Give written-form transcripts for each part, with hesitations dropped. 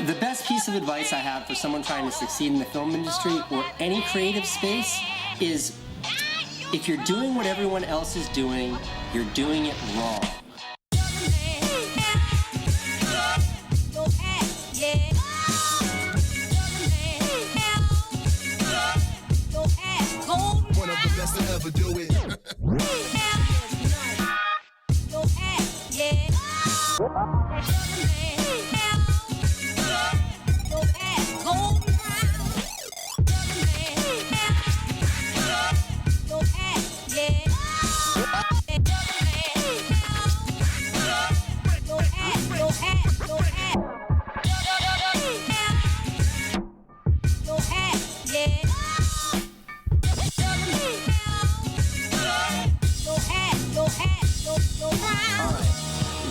The best piece of advice I have for someone trying to succeed in the film industry or any creative space is if you're doing what everyone else is doing, you're doing it wrong. One of the best to ever do it.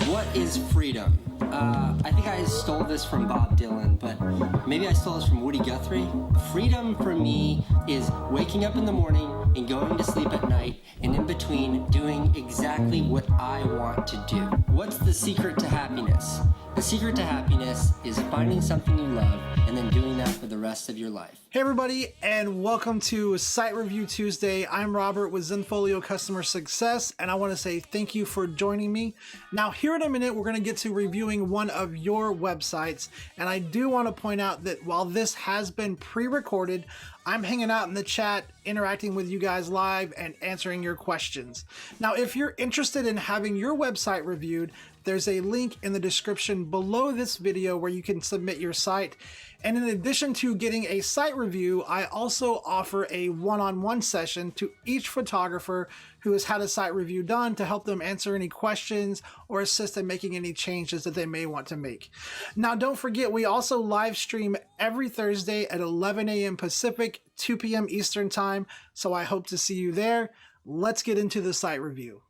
What is freedom? I think I stole this from Bob Dylan, but maybe I stole this from Woody Guthrie. Freedom for me is waking up in the morning and going to sleep at night, and in between doing exactly what I want to do. What's the secret to happiness? The secret to happiness is finding something you love and then doing that for the rest of your life. Hey everybody, and welcome to Site Review Tuesday. I'm Robert with Zenfolio Customer Success, and I want to say thank you for joining me. Now, here in a minute, we're going to get to reviewing one of your websites, and I do want to point out that while this has been pre-recorded, I'm hanging out in the chat, interacting with you guys live and answering your questions. Now, if you're interested in having your website reviewed, there's a link in the description below this video where you can submit your site. And in addition to getting a site review, I also offer a one-on-one session to each photographer who has had a site review done to help them answer any questions or assist in making any changes that they may want to make. Now, don't forget, we also live stream every Thursday at 11 a.m. Pacific, 2 p.m. Eastern Time, so I hope to see you there. Let's get into the site review.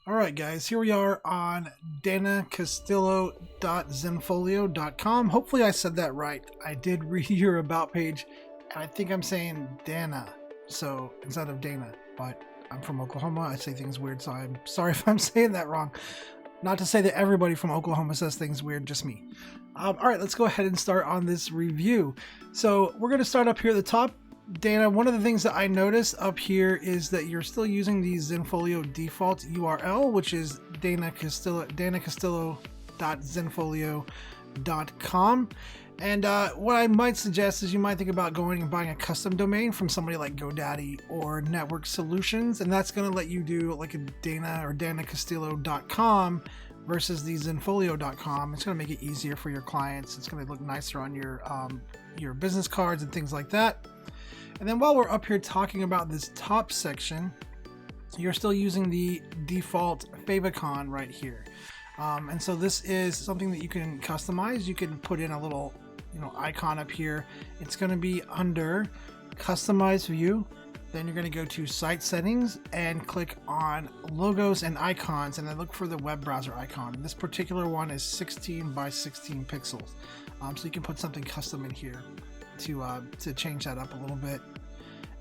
All right, guys, here we are on danacastillo.zenfolio.com. Hopefully I said that right. I did read your about page, and I think I'm saying Dana, so instead of Dana, but I'm from Oklahoma. I say things weird, so I'm sorry if I'm saying that wrong. Not to say that everybody from Oklahoma says things weird, just me. All right, let's go ahead and start on this review. So we're going to start up here at the top. Dana, one of the things that I noticed up here is that you're still using the Zenfolio default URL, which is danacastillo.zenfolio.com. And what I might suggest is you might think about going and buying a custom domain from somebody like GoDaddy or Network Solutions, and that's going to let you do like a Dana or danacastillo.com versus the zenfolio.com. It's going to make it easier for your clients. It's going to look nicer on your business cards and things like that. And then while we're up here talking about this top section, you're still using the default favicon right here. And so this is something that you can customize. You can put in a little, icon up here. It's going to be under Customize View. Then you're going to go to Site Settings and click on Logos and Icons, and then look for the web browser icon. And this particular one is 16 by 16 pixels. So you can put something custom in here to change that up a little bit.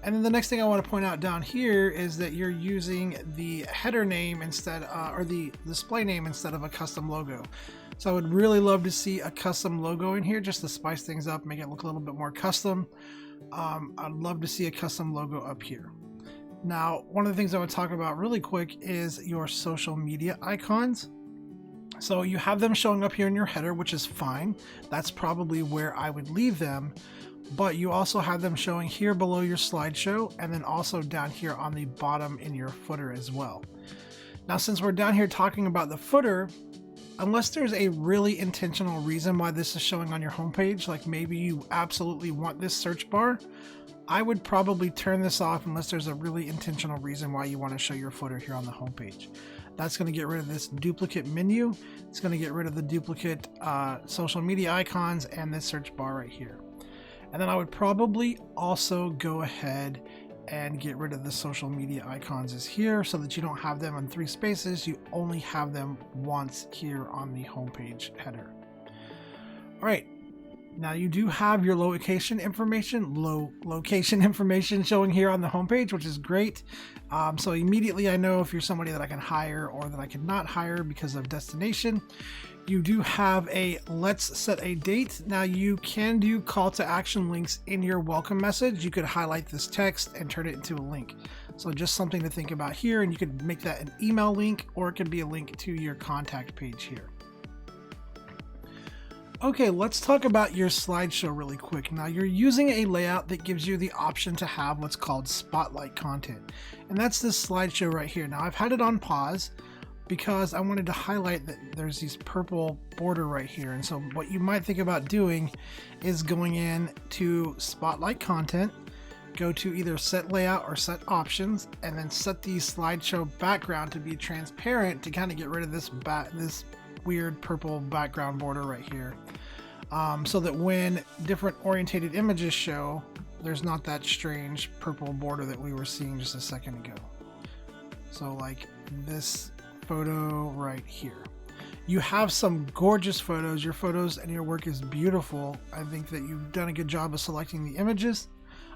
And then the next thing I want to point out down here is that you're using the header name instead, or the display name instead of a custom logo. So I would really love to see a custom logo in here just to spice things up, make it look a little bit more custom. I'd love to see a custom logo up here. Now, one of the things I would talk about really quick is your social media icons. So you have them showing up here in your header, which is fine. That's probably where I would leave them. But you also have them showing here below your slideshow, and then also down here on the bottom in your footer as well. Now, since we're down here talking about the footer, unless there's a really intentional reason why this is showing on your homepage, like maybe you absolutely want this search bar, I would probably turn this off unless there's a really intentional reason why you want to show your footer here on the homepage. That's going to get rid of this duplicate menu. It's going to get rid of the duplicate social media icons and this search bar right here. And then I would probably also go ahead and get rid of the social media icons is here so that you don't have them in 3 spaces. You only have them once here on the homepage header. All right. Now you do have your location information showing here on the homepage, which is great. So immediately I know if you're somebody that I can hire or that I cannot hire because of destination. You do have a let's set a date. Now you can do call to action links in your welcome message. You could highlight this text and turn it into a link. So just something to think about here, and you could make that an email link, or it could be a link to your contact page here. Okay, let's talk about your slideshow really quick. Now you're using a layout that gives you the option to have what's called spotlight content. And that's this slideshow right here. Now I've had it on pause because I wanted to highlight that there's this purple border right here. And so what you might think about doing is going in to spotlight content, go to either set layout or set options, and then set the slideshow background to be transparent to kind of get rid of this weird purple background border right here, so that when different orientated images show, there's not that strange purple border that we were seeing just a second ago. So like this photo right here. You have some gorgeous photos. Your photos and your work is beautiful. I think that you've done a good job of selecting the images.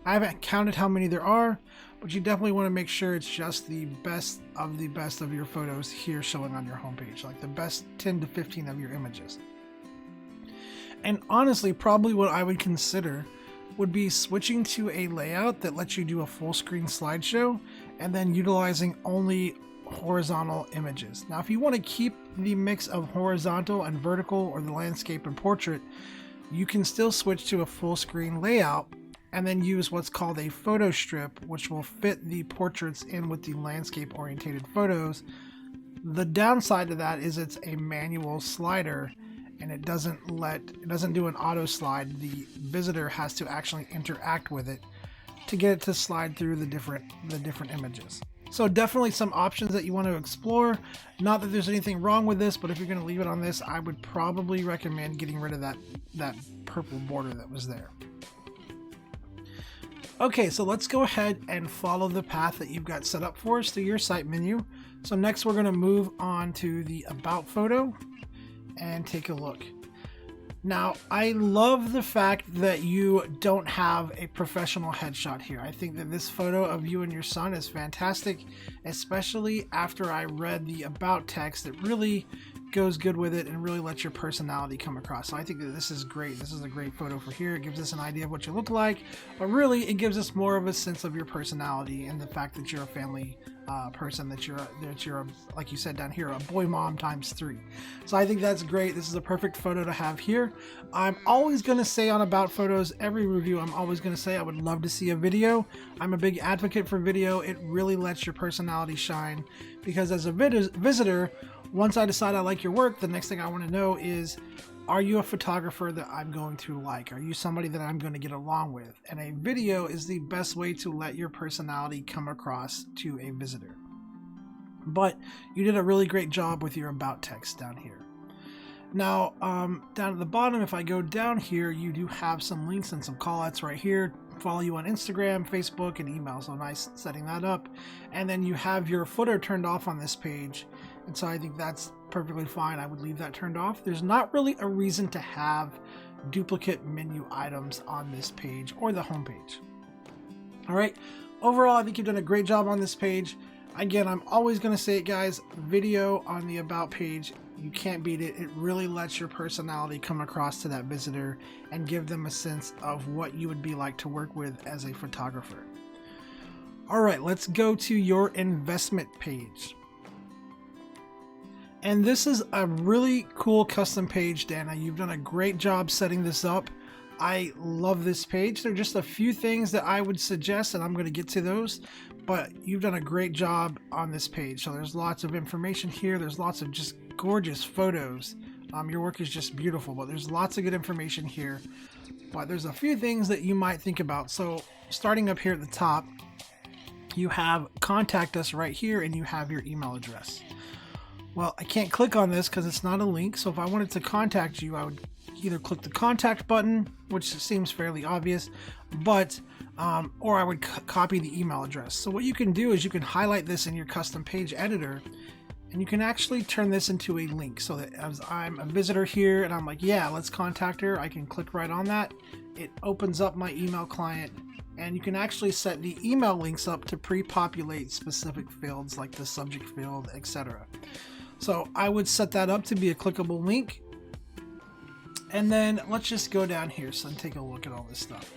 I haven't counted how many there are, but you definitely want to make sure it's just the best of your photos here showing on your homepage, like the best 10 to 15 of your images. And honestly, probably what I would consider would be switching to a layout that lets you do a full screen slideshow and then utilizing only horizontal images. Now, if you want to keep the mix of horizontal and vertical, or the landscape and portrait, you can still switch to a full screen layout and then use what's called a photo strip, which will fit the portraits in with the landscape orientated photos. The downside to that is it's a manual slider, and it doesn't do an auto slide. The visitor has to actually interact with it to get it to slide through the different images. So definitely some options that you want to explore. Not that there's anything wrong with this, but if you're going to leave it on this, I would probably recommend getting rid of that purple border that was there. Okay, so let's go ahead and follow the path that you've got set up for us through your site menu. So next we're going to move on to the About photo and take a look. Now, I love the fact that you don't have a professional headshot here. I think that this photo of you and your son is fantastic, especially after I read the About text. It really goes good with it and really lets your personality come across. So I think that this is great. This is a great photo for here. It gives us an idea of what you look like, but really it gives us more of a sense of your personality and the fact that you're a family person, that you're like you said down here, a boy mom ×3. So I think that's great. This is a perfect photo to have here. I'm always going to say on About photos, every review, I'm always going to say I would love to see a video. I'm a big advocate for video. It really lets your personality shine, because as a visitor, once I decide I like your work, the next thing I want to know is, are you a photographer that I'm going to like? Are you somebody that I'm going to get along with? And a video is the best way to let your personality come across to a visitor. But you did a really great job with your About text down here. Now, down at the bottom, if I go down here, you do have some links and some callouts right here. Follow you on Instagram, Facebook, and email. So nice setting that up. And then you have your footer turned off on this page. And so I think that's perfectly fine. I would leave that turned off. There's not really a reason to have duplicate menu items on this page or the home page. All right. Overall, I think you've done a great job on this page. Again, I'm always going to say it, guys. Video on the About page, you can't beat it. It really lets your personality come across to that visitor and give them a sense of what you would be like to work with as a photographer. All right, let's go to your investment page. And this is a really cool custom page, Dana. You've done a great job setting this up. I love this page. There are just a few things that I would suggest, and I'm going to get to those, but you've done a great job on this page. So there's lots of information here. There's lots of just gorgeous photos. Your work is just beautiful, but there's lots of good information here. But there's a few things that you might think about. So starting up here at the top, you have contact us right here, and you have your email address. Well, I can't click on this because it's not a link. So if I wanted to contact you, I would either click the contact button, which seems fairly obvious, but or I would copy the email address. So what you can do is you can highlight this in your custom page editor, and you can actually turn this into a link, so that as I'm a visitor here and I'm like, yeah, let's contact her, I can click right on that. It opens up my email client, and you can actually set the email links up to pre-populate specific fields like the subject field, etc. So I would set that up to be a clickable link. And then let's just go down here so and take a look at all this stuff.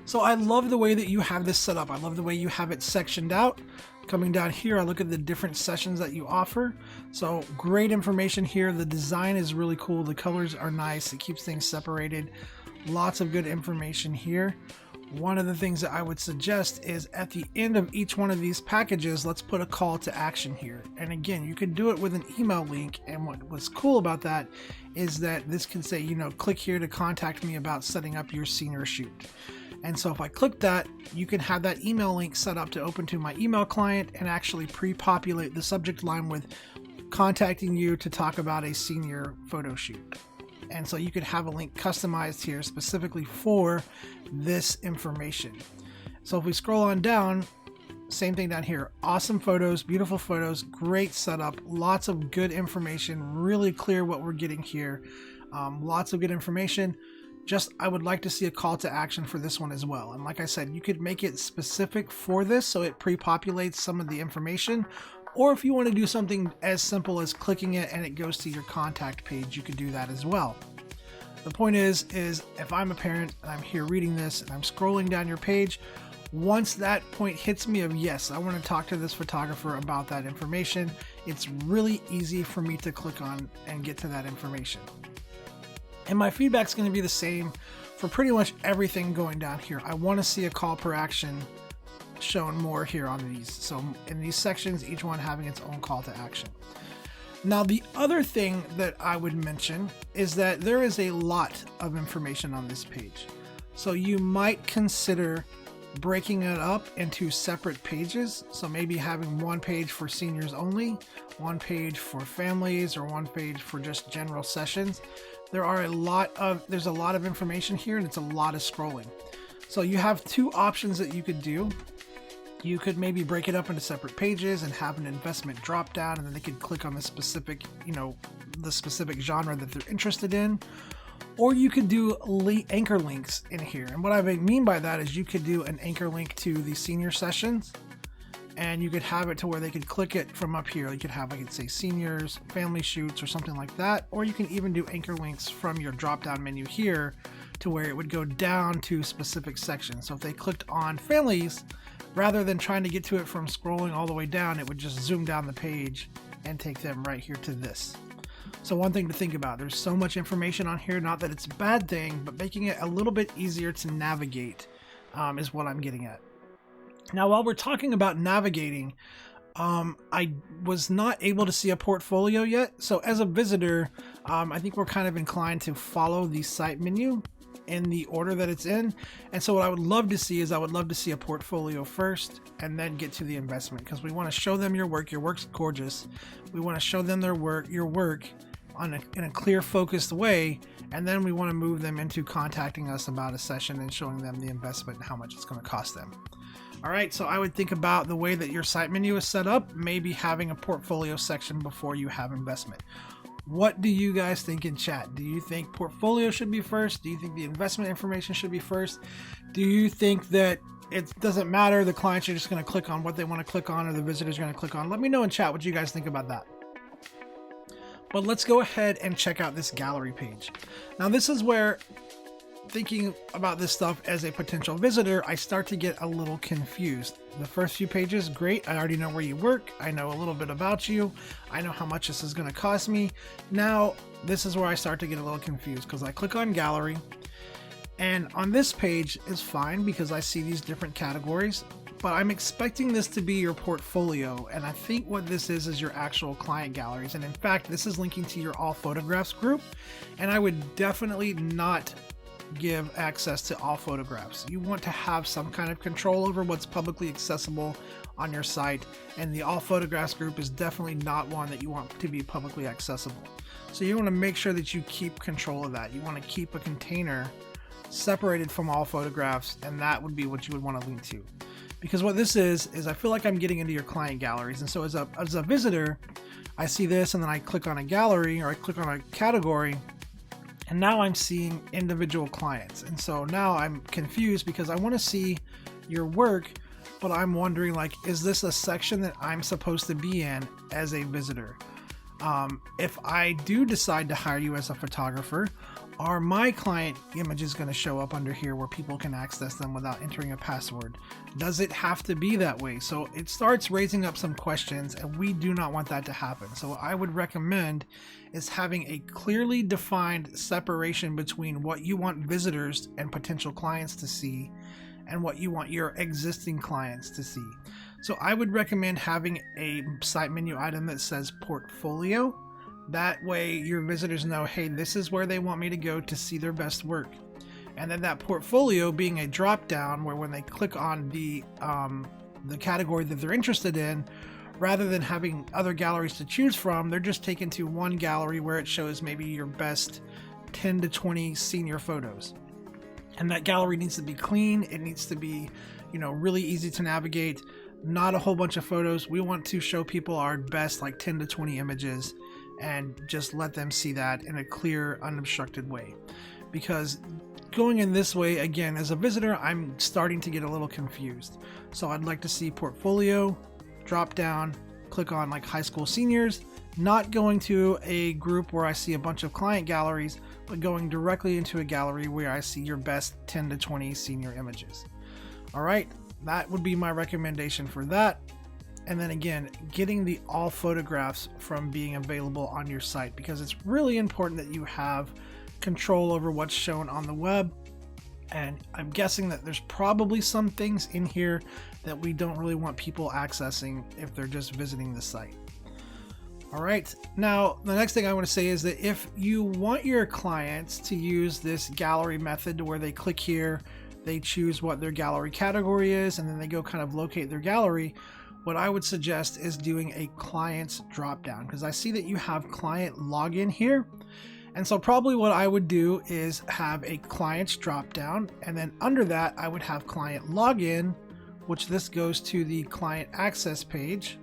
So I love the way that you have this set up. I love the way you have it sectioned out. Coming down here, I look at the different sessions that you offer. So great information here. The design is really cool. The colors are nice. It keeps things separated. Lots of good information here. One of the things that I would suggest is at the end of each one of these packages, let's put a call to action here. And again, you can do it with an email link. And what was cool about that is that this can say, click here to contact me about setting up your senior shoot. And so if I click that, you can have that email link set up to open to my email client and actually pre-populate the subject line with contacting you to talk about a senior photo shoot. And so you could have a link customized here specifically for this information. So if we scroll on down, same thing down here. Awesome photos, beautiful photos, great setup, lots of good information, really clear what we're getting here. Lots of good information. Just, I would like to see a call to action for this one as well. And like I said, you could make it specific for this so it pre-populates some of the information. Or if you want to do something as simple as clicking it and it goes to your contact page, you could do that as well. The point is if I'm a parent and I'm here reading this and I'm scrolling down your page, once that point hits me of yes, I want to talk to this photographer about that information, it's really easy for me to click on and get to that information. And my feedback's going to be the same for pretty much everything going down here. I want to see a call per action shown more here on these. So in these sections, each one having its own call to action. Now, the other thing that I would mention is that there is a lot of information on this page. So you might consider breaking it up into separate pages. So maybe having one page for seniors only, one page for families, or one page for just general sessions. There's a lot of information here and it's a lot of scrolling. So you have two options that you could do. You could maybe break it up into separate pages and have an investment drop down, and then they could click on the specific, the specific genre that they're interested in. Or you could do anchor links in here. And what I mean by that is you could do an anchor link to the senior sessions, and you could have it to where they could click it from up here. You could have, say seniors, family shoots, or something like that. Or you can even do anchor links from your drop down menu here to where it would go down to specific sections. So if they clicked on families, rather than trying to get to it from scrolling all the way down, it would just zoom down the page and take them right here to this. So one thing to think about, there's so much information on here, not that it's a bad thing, but making it a little bit easier to navigate is what I'm getting at. Now, while we're talking about navigating, I was not able to see a portfolio yet. So as a visitor, I think we're kind of inclined to follow the site menu in the order that it's in. And so what I would love to see is I would love to see a portfolio first and then get to the investment, because we want to show them your work. Your work's gorgeous. We want to show them your work in a clear, focused way, and then we want to move them into contacting us about a session and showing them the investment and how much it's going to cost them. All right, so I would think about the way that your site menu is set up, maybe having a portfolio section before you have investment. What do you guys think in chat? Do you think portfolio should be first? Do you think the investment information should be first? Do you think that it doesn't matter, the clients are just going to click on what they want to click on, or the visitors are going to click on? Let me know in chat what you guys think about that. But let's go ahead and check out this gallery page. Now, this is where, thinking about this stuff as a potential visitor, I start to get a little confused. The first few pages, great. I already know where you work. I know a little bit about you. I know how much this is going to cost me. Now, this is where I start to get a little confused, because I click on gallery, and on this page is fine because I see these different categories, but I'm expecting this to be your portfolio. And I think what this is your actual client galleries. And in fact, this is linking to your all photographs group. And I would definitely not give access to all photographs. You want to have some kind of control over what's publicly accessible on your site, and the all photographs group is definitely not one that you want to be publicly accessible. So you want to make sure that you keep control of that. You want to keep a container separated from all photographs, and that would be what you would want to link to. Because what this is I feel like I'm getting into your client galleries. And so as a visitor, I see this, and then I click on a gallery, or I click on a category, and now I'm seeing individual clients. And so now I'm confused because I want to see your work, but I'm wondering, like, is this a section that I'm supposed to be in as a visitor? If I do decide to hire you as a photographer, are my client images going to show up under here where people can access them without entering a password? Does it have to be that way? So it starts raising up some questions, and we do not want that to happen. So what I would recommend is having a clearly defined separation between what you want visitors and potential clients to see and what you want your existing clients to see. So I would recommend having a site menu item that says portfolio. That way your visitors know, hey, this is where they want me to go to see their best work. And then that portfolio being a drop down where when they click on the category that they're interested in, rather than having other galleries to choose from, they're just taken to one gallery where it shows maybe your best 10 to 20 senior photos. And that gallery needs to be clean. It needs to be, really easy to navigate, not a whole bunch of photos. We want to show people our best, like 10 to 20 images, and just let them see that in a clear, unobstructed way. Because going in this way, again, as a visitor, I'm starting to get a little confused. So I'd like to see portfolio, drop down, click on like high school seniors, not going to a group where I see a bunch of client galleries, but going directly into a gallery where I see your best 10 to 20 senior images. All right, that would be my recommendation for that. And then again, getting the all photographs from being available on your site, because it's really important that you have control over what's shown on the web. And I'm guessing that there's probably some things in here that we don't really want people accessing if they're just visiting the site. All right, now the next thing I want to say is that if you want your clients to use this gallery method where they click here, they choose what their gallery category is, and then they go kind of locate their gallery, what I would suggest is doing a client's dropdown, because I see that you have client login here. And so probably what I would do is have a client's dropdown, and then under that I would have client login, which this goes to the client access page.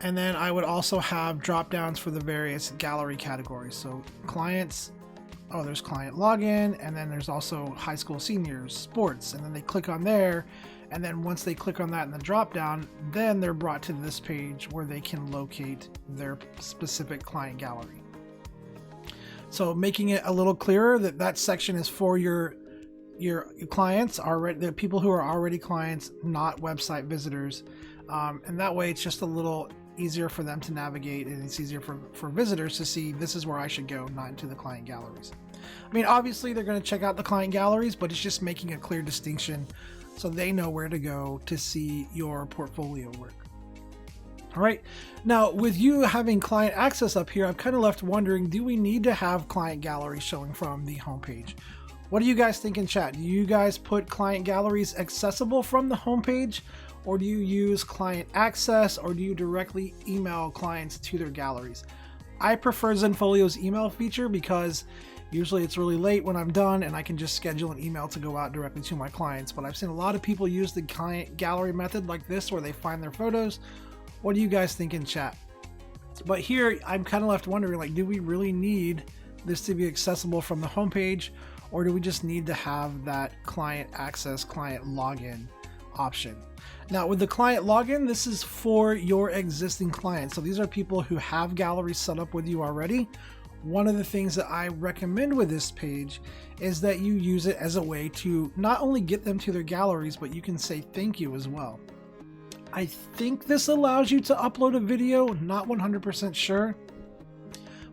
And then I would also have drop downs for the various gallery categories. So clients, there's client login, and then there's also high school seniors, sports, and then they click on there. And then once they click on that in the drop down, then they're brought to this page where they can locate their specific client gallery. So making it a little clearer that that section is for your clients, already the people who are already clients, not website visitors. And that way it's just a little easier for them to navigate, and it's easier for visitors to see this is where I should go, not into the client galleries. I mean, obviously they're going to check out the client galleries, but it's just making a clear distinction so they know where to go to see your portfolio work. All right, now with you having client access up here, I'm kind of left wondering, do we need to have client galleries showing from the homepage? What do you guys think in chat? Do you guys put client galleries accessible from the homepage, or do you use client access, or do you directly email clients to their galleries? I prefer Zenfolio's email feature because usually it's really late when I'm done and I can just schedule an email to go out directly to my clients. But I've seen a lot of people use the client gallery method like this where they find their photos. What do you guys think in chat? But here I'm kind of left wondering, like, do we really need this to be accessible from the homepage, or do we just need to have that client access, client login option? Now with the client login, this is for your existing clients. So these are people who have galleries set up with you already. One of the things that I recommend with this page is that you use it as a way to not only get them to their galleries, but you can say thank you as well. I think this allows you to upload a video, not 100% sure,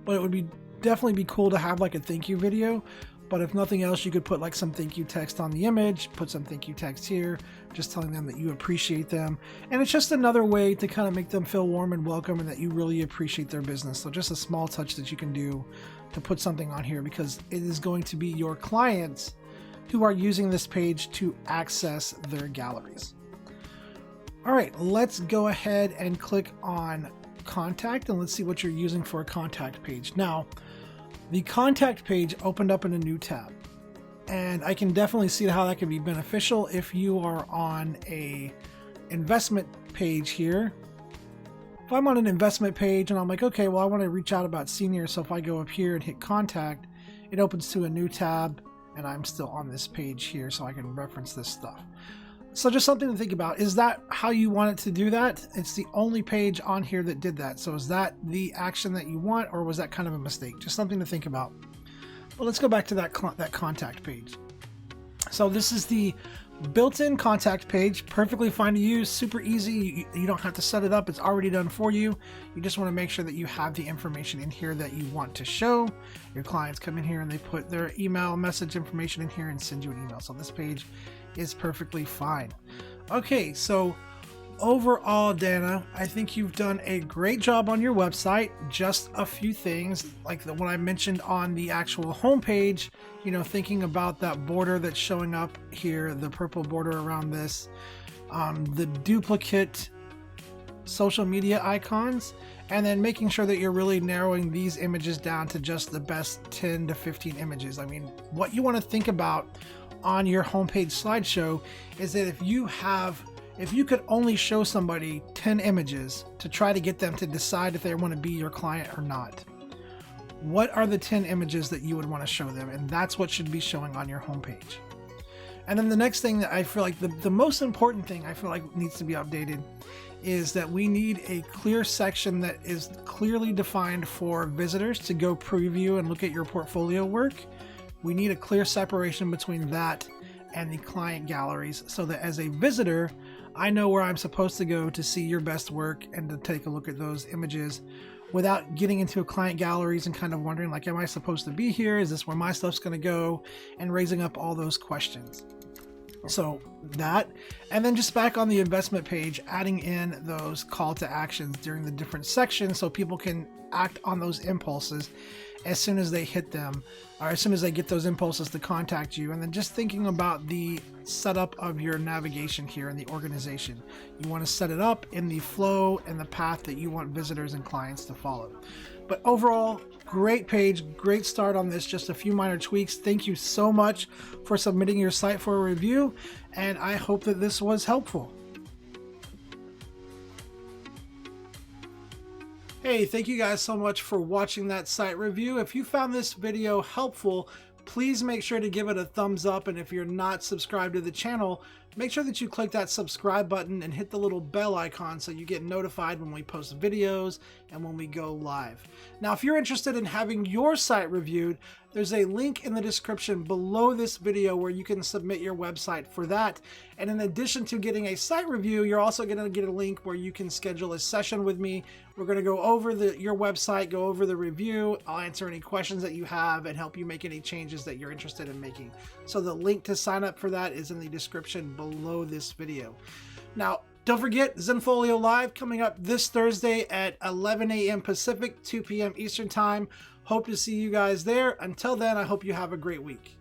but it would definitely be cool to have like a thank you video. But if nothing else, you could put like some thank you text on the image, put some thank you text here, just telling them that you appreciate them. And it's just another way to kind of make them feel warm and welcome and that you really appreciate their business. So just a small touch that you can do to put something on here, because it is going to be your clients who are using this page to access their galleries. All right, let's go ahead and click on contact, and let's see what you're using for a contact page. Now, the contact page opened up in a new tab, and I can definitely see how that can be beneficial if you are on a investment page here. If I'm on an investment page and I'm like, okay, well, I want to reach out about seniors. So if I go up here and hit contact, it opens to a new tab, and I'm still on this page here, so I can reference this stuff. So just something to think about. Is that how you want it to do that? It's the only page on here that did that. So is that the action that you want, or was that kind of a mistake? Just something to think about. Well, let's go back to that contact page. So this is the built-in contact page, perfectly fine to use, super easy. You don't have to set it up. It's already done for you. You just want to make sure that you have the information in here that you want to show. Your clients come in here and they put their email message information in here and send you an email. So this page is perfectly fine. Okay, so overall, Dana, I think you've done a great job on your website. Just a few things like the one I mentioned on the actual homepage, thinking about that border that's showing up here, the purple border around this, the duplicate social media icons, and then making sure that you're really narrowing these images down to just the best 10 to 15 images. I mean, what you want to think about on your homepage slideshow is that if you could only show somebody 10 images to try to get them to decide if they want to be your client or not, what are the 10 images that you would want to show them? And that's what should be showing on your homepage. And then the next thing that I feel like the most important thing I feel like needs to be updated is that we need a clear section that is clearly defined for visitors to go preview and look at your portfolio work. We need a clear separation between that and the client galleries so that as a visitor, I know where I'm supposed to go to see your best work and to take a look at those images without getting into client galleries and kind of wondering like, am I supposed to be here? Is this where my stuff's going to go? And raising up all those questions. So that, and then just back on the investment page, adding in those call to actions during the different sections so people can act on those impulses as soon as they hit them, or as soon as they get those impulses to contact you. And then just thinking about the setup of your navigation here in the organization. You want to set it up in the flow and the path that you want visitors and clients to follow. But overall, great page, great start on this, just a few minor tweaks. Thank you so much for submitting your site for a review, and I hope that this was helpful. Hey, thank you guys so much for watching that site review. If you found this video helpful, please make sure to give it a thumbs up, and if you're not subscribed to the channel, make sure that you click that subscribe button and hit the little bell icon so you get notified when we post videos and when we go live. Now, if you're interested in having your site reviewed, there's a link in the description below this video where you can submit your website for that. And in addition to getting a site review, you're also going to get a link where you can schedule a session with me. We're going to go over your website, go over the review. I'll answer any questions that you have and help you make any changes that you're interested in making. So the link to sign up for that is in the description below this video. Now, don't forget Zenfolio Live coming up this Thursday at 11 a.m. Pacific, 2 p.m. Eastern Time. Hope to see you guys there. Until then, I hope you have a great week.